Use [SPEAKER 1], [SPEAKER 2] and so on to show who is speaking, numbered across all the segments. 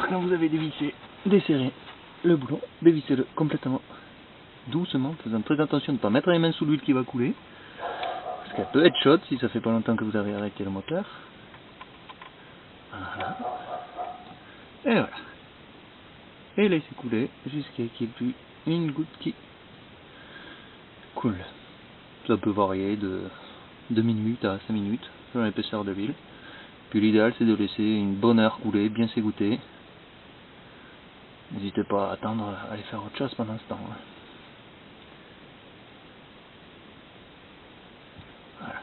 [SPEAKER 1] quand vous avez dévissé, desserrez le boulon, dévissez-le complètement doucement, faisant très attention de ne pas mettre les mains sous l'huile qui va couler, parce qu'elle peut être chaude si ça fait pas longtemps que vous avez arrêté le moteur. Voilà. Et voilà. Et laissez couler jusqu'à qu'il n'y ait plus une goutte qui coule. Ça peut varier de 2 minutes à 5 minutes selon l'épaisseur de l'huile. Puis l'idéal c'est de laisser une bonne heure couler, bien s'égoutter. N'hésitez pas à attendre, à aller faire autre chose pendant ce temps. Voilà.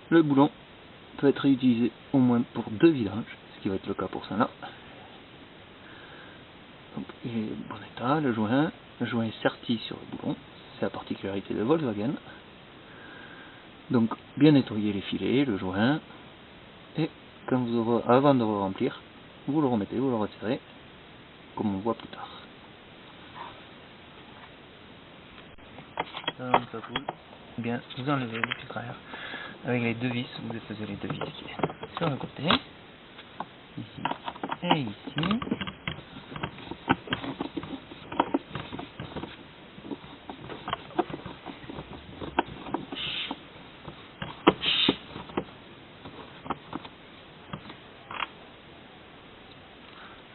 [SPEAKER 1] Le boulon peut être réutilisé au moins pour 2 vidanges, ce qui va être le cas pour ça là. Donc, il est en bon état, le joint est serti sur le boulon, c'est la particularité de Volkswagen. Donc bien nettoyer les filets, le joint, et quand avant de le remplir, vous le remettez, vous le retirez, comme on voit plus tard. Donc ça coule. Bien, vous enlevez le filtre à air avec les deux vis, vous défaisez les deux vis qui est sur le côté, ici et ici.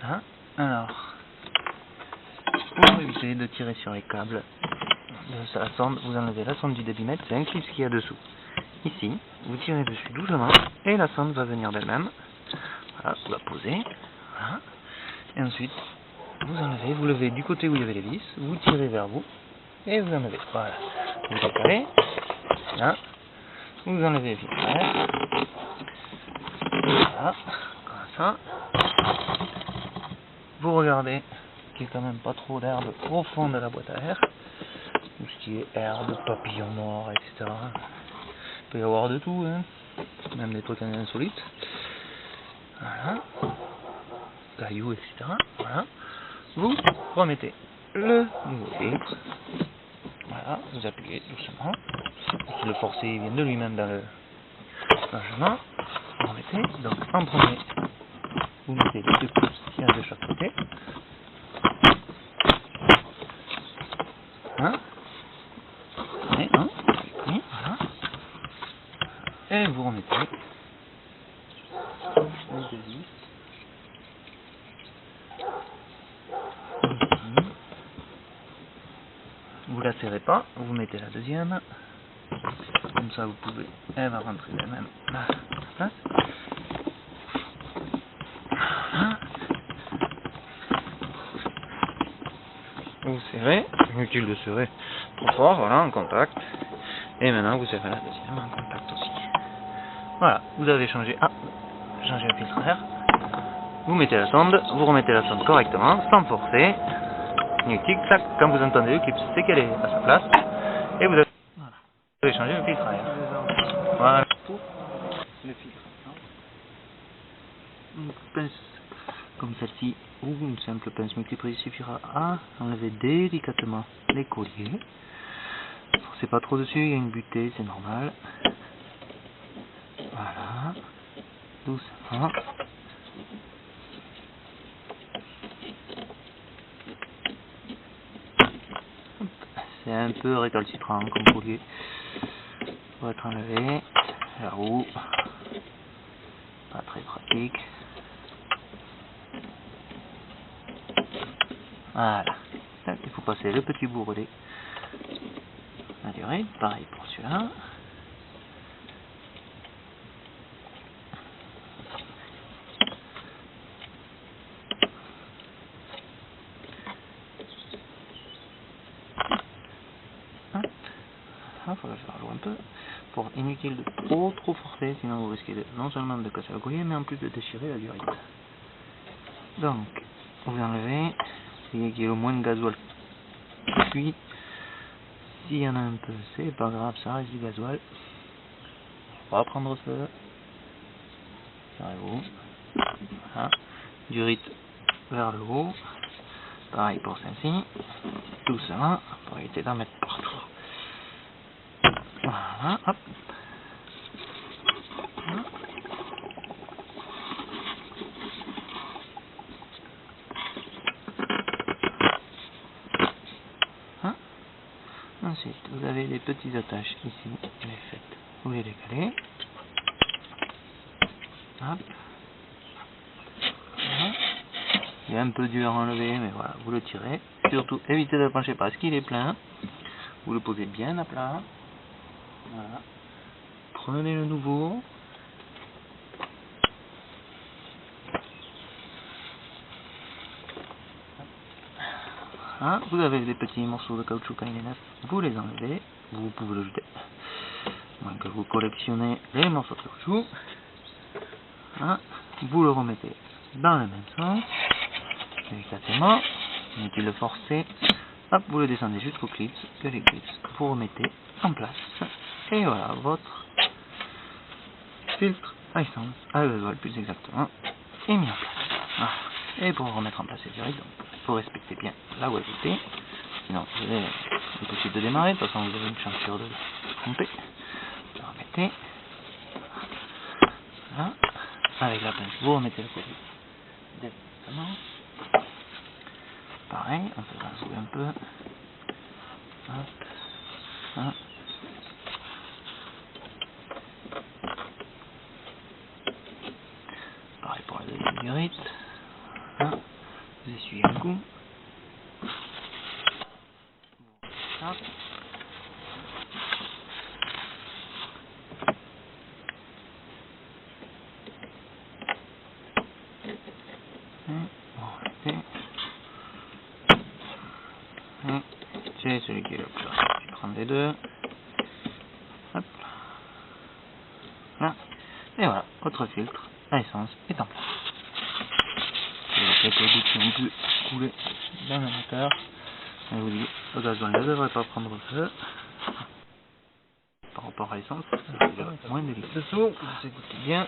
[SPEAKER 1] Là. Alors, pour éviter de tirer sur les câbles de la sonde, vous enlevez la sonde du débitmètre, c'est un clip qu'il y a dessous. Ici, vous tirez dessus doucement et la sonde va venir d'elle-même. Voilà, vous la posez. Voilà. Et ensuite, vous enlevez, vous levez du côté où il y avait les vis, vous tirez vers vous et vous enlevez. Voilà. Vous décalez. Là. Vous enlevez le filtre à air. Voilà. Comme ça. Vous regardez qu'il n'y a quand même pas trop d'herbe au fond de la boîte à air. Tout ce qui est herbe, papillons noirs, etc. Il peut y avoir de tout, hein. Même des trucs insolites. Voilà. Cailloux, etc. Voilà. Vous remettez le nouveau filtre. Voilà, vous appuyez doucement. Si le forcé vient de lui-même dans le changement, vous remettez. Donc en premier, vous mettez les deux pouces qui de chaque côté. Hein. Et un, oui, voilà. Et vous remettez les deux vis. Vous la serrez pas, vous mettez la deuxième. Comme ça vous pouvez, elle va rentrer d'elle-même là, à la place. Voilà. Vous serrez, inutile de serrer trop fort, voilà, en contact. Et maintenant vous serrez la deuxième en contact aussi. Voilà, vous avez changé le filtre à air. Vous mettez la sonde, vous remettez la sonde correctement, sans forcer. Inutile, tac, quand vous entendez le clip, c'est qu'elle est à sa place. Et vous avez changé le filtre à air. Voilà. Le filtre. Une pince comme celle-ci ou une simple pince multiprise suffira à enlever délicatement les colliers. Forcez pas trop dessus, il y a une butée, c'est normal. Voilà. Doucement. C'est un peu récalcitrant comme collier. Pour être enlevé. La roue. Pas très pratique. Voilà. Il faut passer le petit bourrelet à durée. Pareil pour celui-là. Il faut le faire jouer un peu. Pour inutile de trop forcer, sinon vous risquez non seulement de casser le collier, mais en plus de déchirer la durite. Donc, vous enlevez, essayez qu'il y ait le moins de gasoil. Puis, s'il y en a un peu, c'est pas grave, ça reste du gasoil. On va prendre feu. Serrez-vous. Voilà. Durite vers le haut. Pareil pour celle-ci. Doucement, pour éviter d'en mettre partout. Voilà, hop. Voilà. petits attaches ici, les faites, vous les décalez. Hop. Voilà. Il est un peu dur à enlever, mais voilà, vous le tirez. Surtout, évitez de le pencher parce qu'il est plein. Vous le posez bien à plat. Voilà. Prenez le nouveau. Voilà. Vous avez des petits morceaux de caoutchouc quand il est neuf. Vous les enlevez. Vous pouvez le jeter. Donc vous collectionnez les morceaux de caoutchouc. Voilà. Vous le remettez dans le même sens. Délicatement. Inutile de forcer. Hop, vous le descendez jusqu'aux clips. Que les clips vous remettez en place. Et voilà, votre filtre à essence, à gasoil plus exactement, est mis en place. Voilà. Et pour remettre en place les direct, il faut respecter bien là où elle était. Sinon, c'est impossible de démarrer. De toute façon, vous avez une chance sûre de tromper. Vous remettez. Voilà. Avec la pince, vous remettez le côté directement. Pareil, on peut jouer un peu. Hop. Hop. Pareil pour la deuxième durite. Voilà. Vous essuyez un coup. Hop. C'est celui qui est le plus rapide. Je prends les deux. Hop. Là. Et voilà, votre filtre à essence est en place. Quelques gouttes qui ont pu couler dans le moteur. Je vous dis, le gasoil ne devrait pas prendre feu. Par rapport à l'essence, c'est moins délicat. Dessous, vous écoutez bien.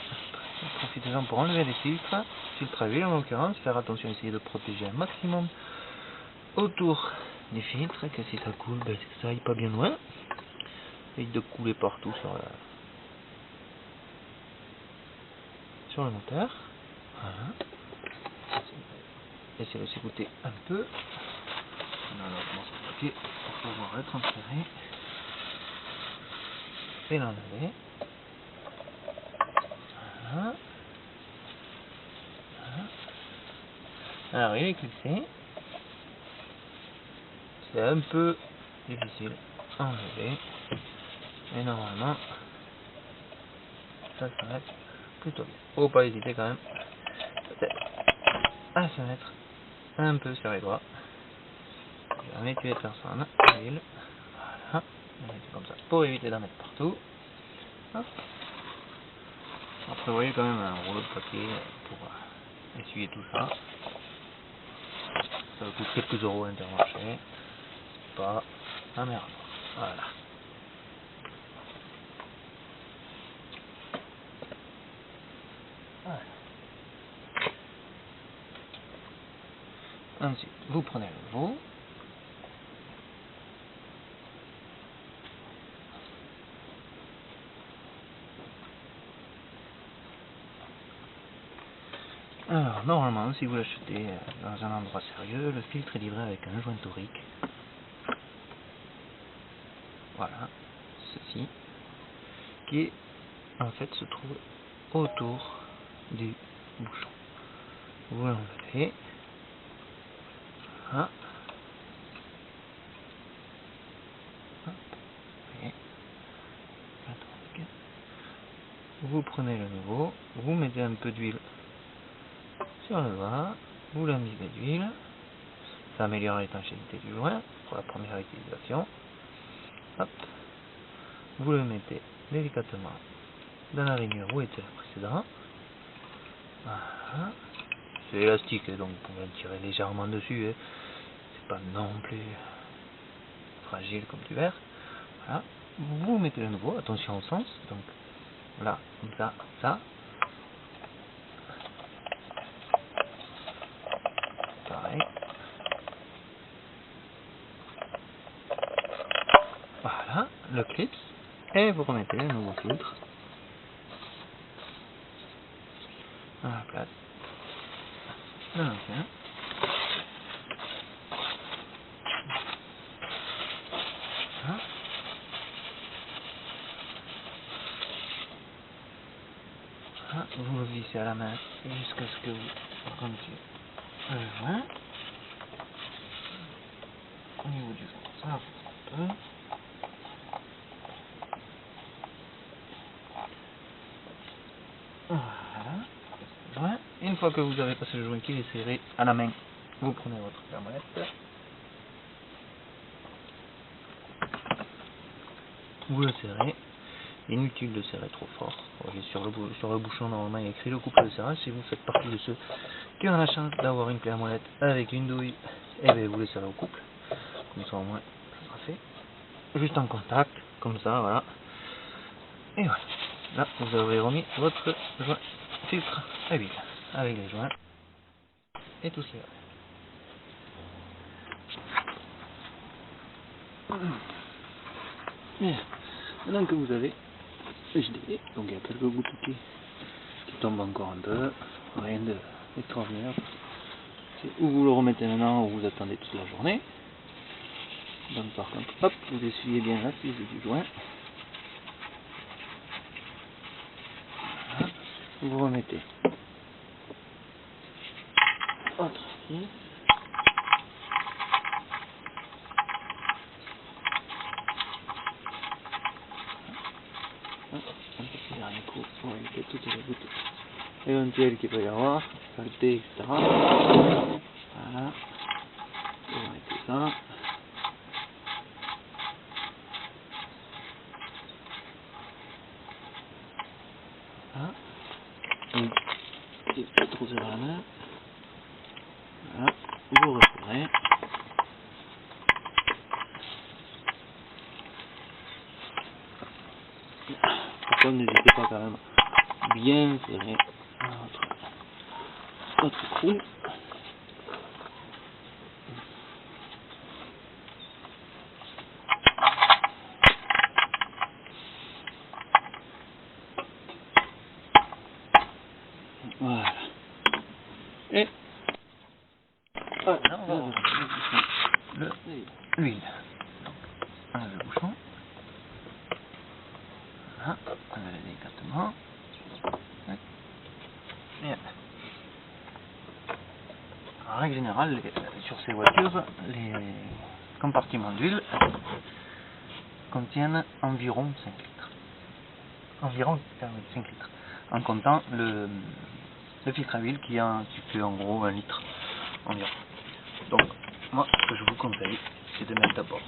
[SPEAKER 1] Profitez-en pour enlever les filtres. Filtre à huile en l'occurrence. Faire attention, essayer de protéger un maximum autour des filtres, que si ça coule, ben, ça aille pas bien loin. Évite de couler partout sur le moteur. Voilà. Essayez de s'écouter un peu. On a le morceau de papier pour pouvoir le transférer et l'enlever. Voilà. Voilà. Alors il est clipsé. C'est un peu difficile à enlever. Mais normalement, ça se met plutôt bien. Faut pas hésiter quand même peut-être à se mettre un peu sur les doigts. Jamais tuer personne. Voilà. On met comme ça pour éviter d'en mettre partout. Hop. On prévoyait quand même un rouleau de papier pour essuyer tout ça. Ça coûte quelques euros Intermarché. Pas la merde. Voilà. Voilà. Ensuite, vous prenez le veau. Alors, normalement, si vous l'achetez dans un endroit sérieux, le filtre est livré avec un joint torique. Voilà, ceci, qui en fait se trouve autour du bouchon. Vous l'enlevez. Voilà. Et vous prenez le nouveau, vous mettez un peu d'huile sur le bas, vous l'imbibez d'huile, ça améliore l'étanchéité du joint pour la première utilisation. Hop. Vous le mettez délicatement dans la rainure où était le précédent. Voilà. C'est élastique, donc vous pouvez en tirer légèrement dessus. C'est pas non plus fragile comme du verre. Voilà. Vous mettez le nouveau, attention au sens. Donc là, comme ça. Pareil. Voilà, le clips. Et vous remettez le nouveau filtre à la place. Là, l'ancien. Voilà. Vous le vissez à la main jusqu'à ce que vous rentriez le joint. Au niveau du fond, ça avance un peu. Voilà. Une fois que vous avez passé le joint qui est serré à la main, vous prenez votre pierre mollette. Vous le serrez. Inutile de serrer trop fort. Vous voyez, sur le bouchon, normalement, il y a écrit le couple de serrage. Si vous faites partie de ceux qui ont la chance d'avoir une pierre mollette avec une douille, et bien vous le serrez au couple. Comme ça, au moins, ça sera fait. Juste en contact, comme ça, voilà. Et voilà. Là, vous avez remis votre joint filtre à huile avec les joints et tout ce qui va. Bien. Maintenant que vous avez gelé, donc il y a quelques gouttes qui tombent encore un peu, rien d'extraordinaire. Ou vous le remettez maintenant ou vous attendez toute la journée. Donc par contre, hop, vous essuyez bien la prise du joint. Voilà. Vous remettez. Oh, tranquille. Un petit dernier coup pour éviter toutes les gouttes éventuelles qu'il peut y avoir, saleté, etc. Voilà. Vous remettez ça. Voilà. Et pas trop serrer la main. Voilà. Vous resserrez. Pourquoi n'hésitez pas quand même bien serrer votre trou. Voilà. Et voilà, on va l'huile. Voilà le bouchon. Voilà, on va aller délicatement. Et en règle générale, sur ces voitures, les compartiments d'huile contiennent environ 5 litres. Environ 5 litres. En comptant le filtre à huile qui fait en gros 1 litre environ. Donc, moi, ce que je vous conseille, c'est de mettre d'abord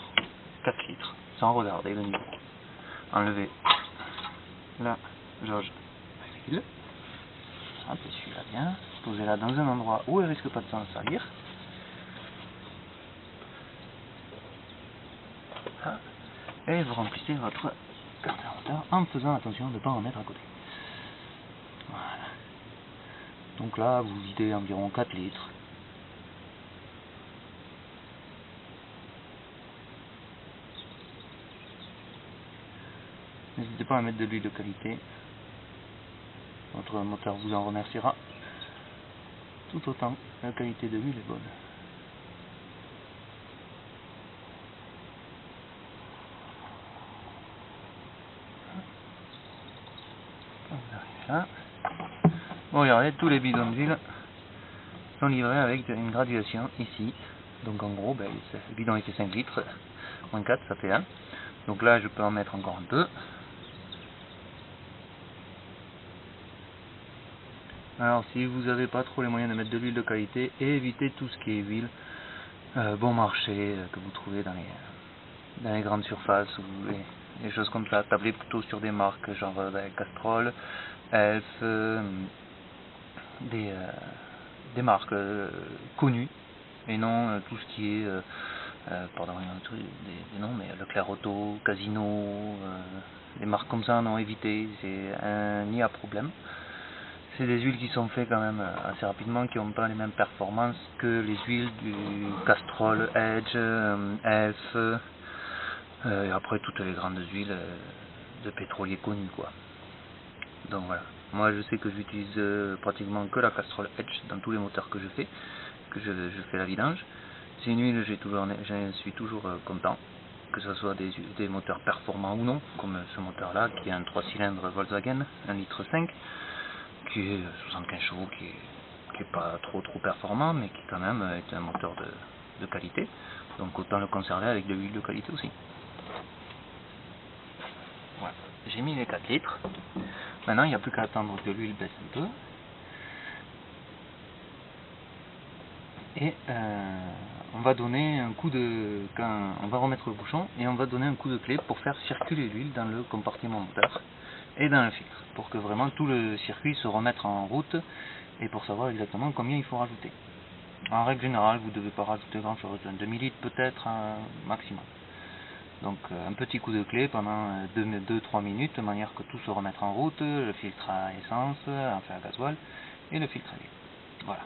[SPEAKER 1] 4 litres, sans regarder le niveau. Enlevez la jauge à huile. Essuyez-la bien. Posez-la dans un endroit où elle risque pas de s'en salir. Et vous remplissez votre carburateur en faisant attention de ne pas en mettre à côté. Voilà. Donc là, vous videz environ 4 litres. N'hésitez pas à mettre de l'huile de qualité. Votre moteur vous en remerciera. Tout autant, la qualité de l'huile est bonne. On arrive là. Bon, regardez, tous les bidons d'huile sont livrés avec une graduation ici. Donc en gros, le bidon était 5 litres, moins 4, ça fait 1. Donc là, je peux en mettre encore un peu. Alors si vous n'avez pas trop les moyens de mettre de l'huile de qualité, évitez tout ce qui est huile bon marché que vous trouvez dans les grandes surfaces ou les choses comme ça. Tablez plutôt sur des marques genre Castrol, Elf, des marques connues et non tout ce qui est pardon, des noms, mais Leclerc Auto, Casino, des marques comme ça, non, évitez, c'est un nid à problème. C'est des huiles qui sont faites quand même assez rapidement, qui n'ont pas les mêmes performances que les huiles du Castrol, Edge, Elf, et après toutes les grandes huiles de pétroliers connus, quoi. Donc voilà, moi je sais que j'utilise pratiquement que la Castrol Edge dans tous les moteurs que je fais, que je fais la vidange. C'est une huile, j'en suis toujours content, que ce soit des moteurs performants ou non, comme ce moteur là qui est un 3 cylindres Volkswagen, 1,5 litre. qui est 75 chevaux, qui est pas trop performant, mais qui quand même est un moteur de qualité. Donc autant le conserver avec de l'huile de qualité aussi. Voilà, j'ai mis les 4 litres. Maintenant il n'y a plus qu'à attendre que l'huile baisse un peu. Et on va donner un coup on va remettre le bouchon et on va donner un coup de clé pour faire circuler l'huile dans le compartiment moteur et dans le filtre, pour que vraiment tout le circuit se remette en route et pour savoir exactement combien il faut rajouter. En règle générale, vous ne devez pas rajouter grand chose, un demi-litre peut-être maximum. Donc un petit coup de clé pendant 2-3 minutes, de manière que tout se remette en route, le filtre à essence, enfin à gasoil et le filtre à huile. Voilà.